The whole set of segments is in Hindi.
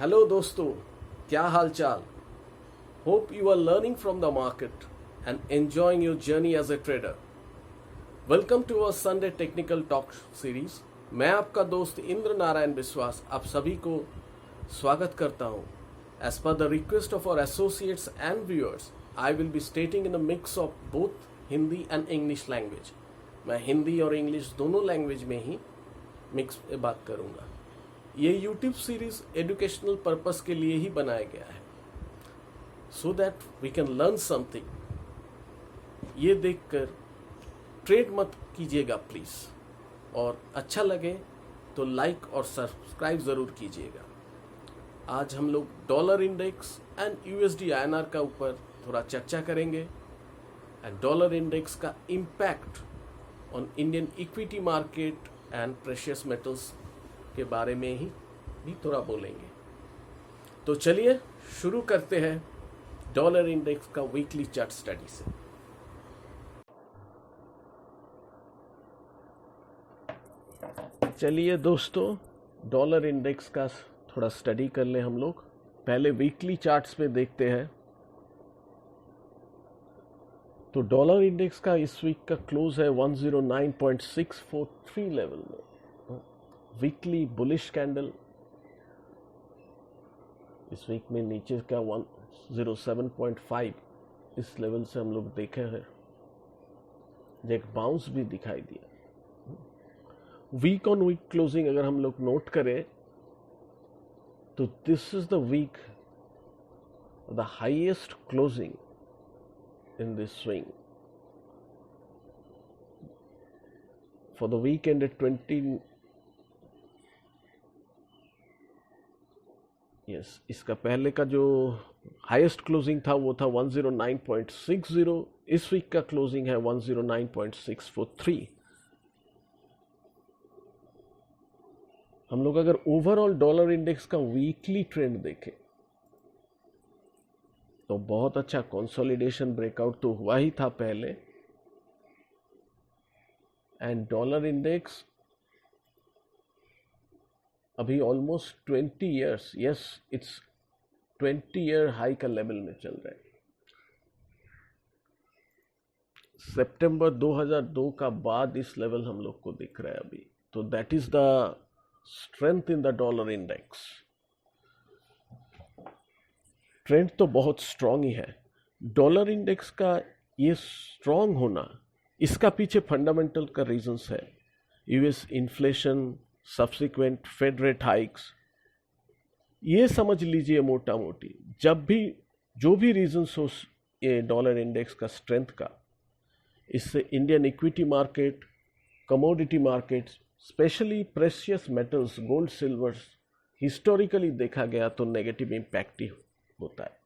हेलो दोस्तों, क्या हाल चाल। Hope you are learning from the market and enjoying your journey as a trader. Welcome to our Sunday technical talk series. मैं आपका दोस्त इंद्र नारायण विश्वास आप सभी को स्वागत करता हूं। As per the request of our associates and viewers, I will be stating in a mix of both Hindi and English language. मैं हिंदी और इंग्लिश दोनों लैंग्वेज में ही मिक्स में बात करूंगा। ये यूट्यूब सीरीज एजुकेशनल पर्पस के लिए ही बनाया गया है, so that we can learn something. ये देखकर ट्रेड मत कीजिएगा प्लीज, और अच्छा लगे तो लाइक और सब्सक्राइब जरूर कीजिएगा। आज हम लोग dollar index and USD INR का ऊपर थोड़ा चर्चा करेंगे, एंड डॉलर इंडेक्स का impact on Indian equity market and precious metals के बारे में ही भी थोड़ा बोलेंगे। तो चलिए शुरू करते हैं डॉलर इंडेक्स का वीकली चार्ट स्टडी से। चलिए दोस्तों, डॉलर इंडेक्स का थोड़ा स्टडी कर ले हम लोग। पहले वीकली चार्ट्स पे देखते हैं। तो डॉलर इंडेक्स का इस वीक का क्लोज है 109.643 लेवल में। वीकली बुलिश कैंडल इस वीक में नीचे का 107.5 इस लेवल से हम लोग देखे हैं। एक बाउंस भी दिखाई दिया। वीक ऑन वीक क्लोजिंग अगर हम लोग नोट करें तो this is the week the highest closing in this swing for the week ended 20 इसका पहले का जो हाईएस्ट क्लोजिंग था वो था 109.60। इस वीक का क्लोजिंग है 109.643। हम लोग अगर ओवरऑल डॉलर इंडेक्स का वीकली ट्रेंड देखें तो बहुत अच्छा कंसोलिडेशन ब्रेकआउट तो हुआ ही था पहले, एंड डॉलर इंडेक्स अभी almost 20 years, yes it's 20 year high का लेवल में चल रहा है। सितंबर 2002 का बाद इस लेवल हम लोग को दिख रहा है अभी। तो that is the strength in the dollar index. Trend तो बहुत स्ट्रांग ही है। डॉलर इंडेक्स का ये स्ट्रांग होना, इसका पीछे फंडामेंटल का रीजंस है। US inflation, subsequent fed rate hikes, ये समझ लीजिए मोटा मोटी। जब भी जो भी रीजंस हो ये डॉलर इंडेक्स का स्ट्रेंथ का, इससे Indian equity market, commodity markets, specially precious metals, gold, silver, historically देखा गया तो नेगेटिव इम्पैक्ट ही होता है।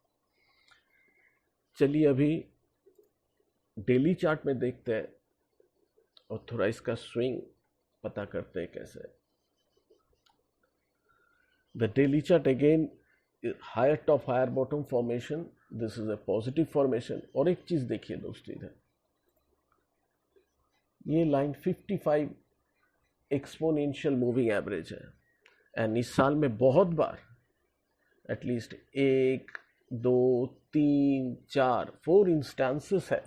चलिए अभी डेली चार्ट में देखते हैं और थोड़ा इसका स्विंग पता करते हैं कैसे है। The daily chart again, higher top higher bottom formation. This is a positive formation. और एक चीज देखिए दोस्तों, इधर ये लाइन 55 एक्सपोनेंशियल मूविंग एवरेज है, एंड इस साल में बहुत बार एटलीस्ट 1, 2, 3, 4, 4 इंस्टांसेस है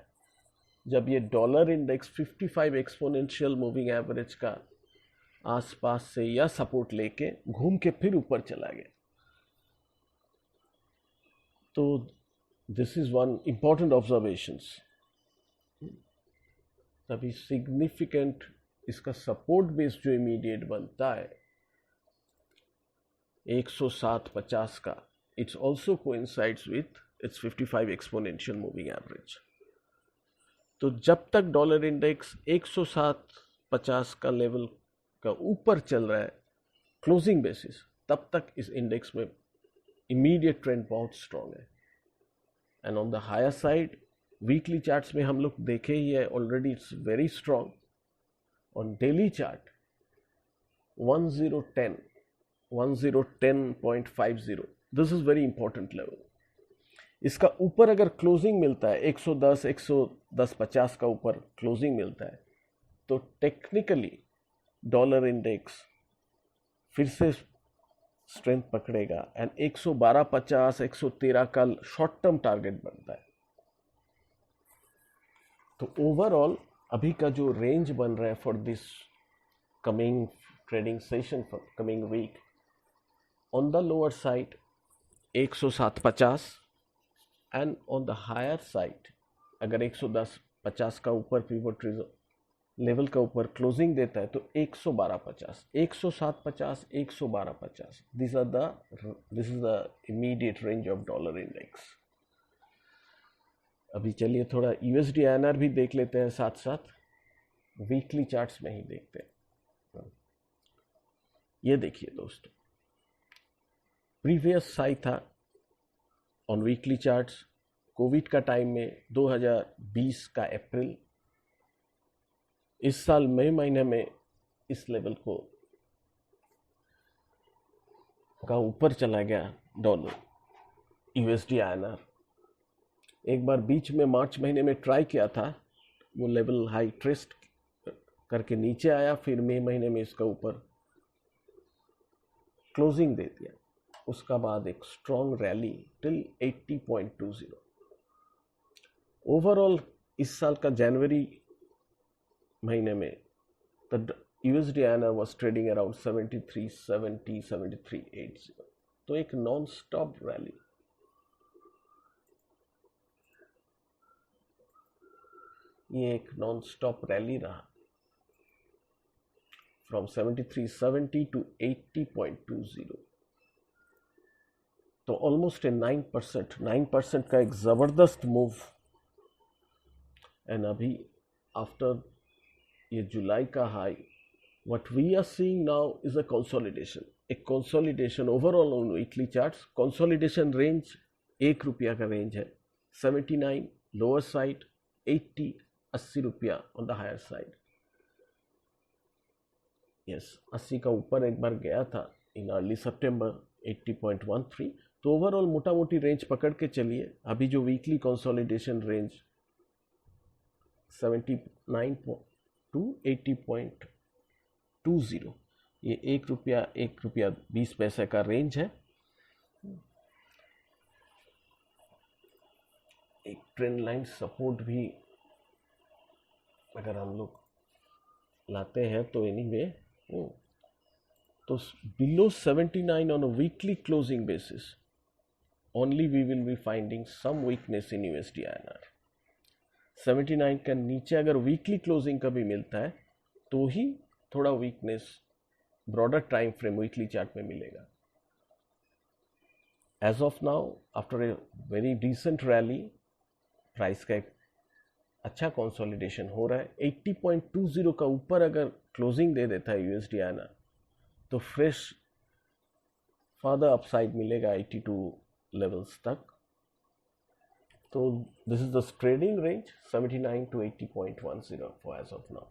जब ये dollar index 55 exponential moving average का आसपास से या सपोर्ट लेके घूम के फिर ऊपर चला गया। तो this is one important observations. तभी सिग्निफिकेंट इसका सपोर्ट बेस जो इमीडिएट बनता है 107.50 का, it's also coincides with its 55 exponential moving average. तो जब तक डॉलर इंडेक्स 107.50 का लेवल का ऊपर चल रहा है क्लोजिंग बेसिस, तब तक इस इंडेक्स में इमीडिएट ट्रेंड बहुत स्ट्रांग है। And on the higher side weekly charts में हम लोग देखे ही है already, it's very strong. On daily chart 1010.50, this is very important level. इसका ऊपर अगर क्लोजिंग मिलता है 110, 110.50 का ऊपर क्लोजिंग मिलता है तो टेक्निकली डॉलर इंडेक्स फिर से स्ट्रेंथ पकड़ेगा एंड 112.50 113 का शॉर्ट टर्म टारगेट बनता है। तो ओवरऑल अभी का जो रेंज बन रहा है for this coming trading session for coming week, on the lower side 107.50 and on the higher side अगर 110.50 का ऊपर पिवट लेवल का ऊपर क्लोजिंग देता है तो 112.50, 107.50, 112.50, this is the immediate range of dollar index. अभी चलिए थोड़ा यूएसडी आईएनआर भी देख लेते हैं, साथ साथ वीकली चार्ट्स में ही देखते हैं। ये देखिए दोस्तों, प्रीवियस हाई था ऑन वीकली चार्ट्स कोविड का टाइम में 2020 का अप्रैल। इस साल मई महीने में इस लेवल का ऊपर चला गया डॉलर यूएसडी आईएनआर। एक बार बीच में मार्च महीने में ट्राई किया था, वो लेवल हाई ट्रेस्ट करके नीचे आया, फिर मई महीने में इसका ऊपर क्लोजिंग दे दिया। उसका बाद एक स्ट्रॉन्ग रैली टिल 80.20। ओवरऑल इस साल का जनवरी महीने में the USD INR was trading around 73.70 73.80। तो एक नॉन स्टॉप रैली, ये एक नॉन स्टॉप रैली रहा फ्रॉम 73.70 टू 80.20। तो ऑलमोस्ट ए 9% का एक जबरदस्त मूव। एंड अभी आफ्टर ये जुलाई का high, what we are seeing now is a consolidation, एक consolidation overall on weekly charts. Consolidation range ₹1 का रेंज है, 79 लोअर साइड, 80 रुपया on the higher side. Yes, 80 का ऊपर एक बार गया था इन अर्ली सितंबर 80.13। तो ओवरऑल मोटा मोटी रेंज पकड़ के चलिए। अभी जो वीकली कंसोलिडेशन रेंज 79 टू 80.20, ये ₹1.20 का रेंज है। एक ट्रेंड लाइन सपोर्ट भी अगर हम लोग लाते हैं तो एनीवे तो below 79 on a weekly closing basis only we will be finding some weakness in USD INR। 79 का नीचे अगर वीकली क्लोजिंग का भी मिलता है तो ही थोड़ा weakness broader time frame weekly chart में मिलेगा। As of now after a very decent rally, price का एक अच्छा कंसोलिडेशन हो रहा है। 80.20 का ऊपर अगर क्लोजिंग दे देता है यूएसडी आईएनआर तो फ्रेश फर्दर अपसाइड मिलेगा 82 लेवल्स तक। तो this is the trading range 79 to 80.10 for as of now.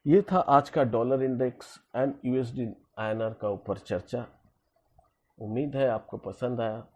ये था आज का dollar index and USD INR का ऊपर चर्चा। उम्मीद है आपको पसंद आया।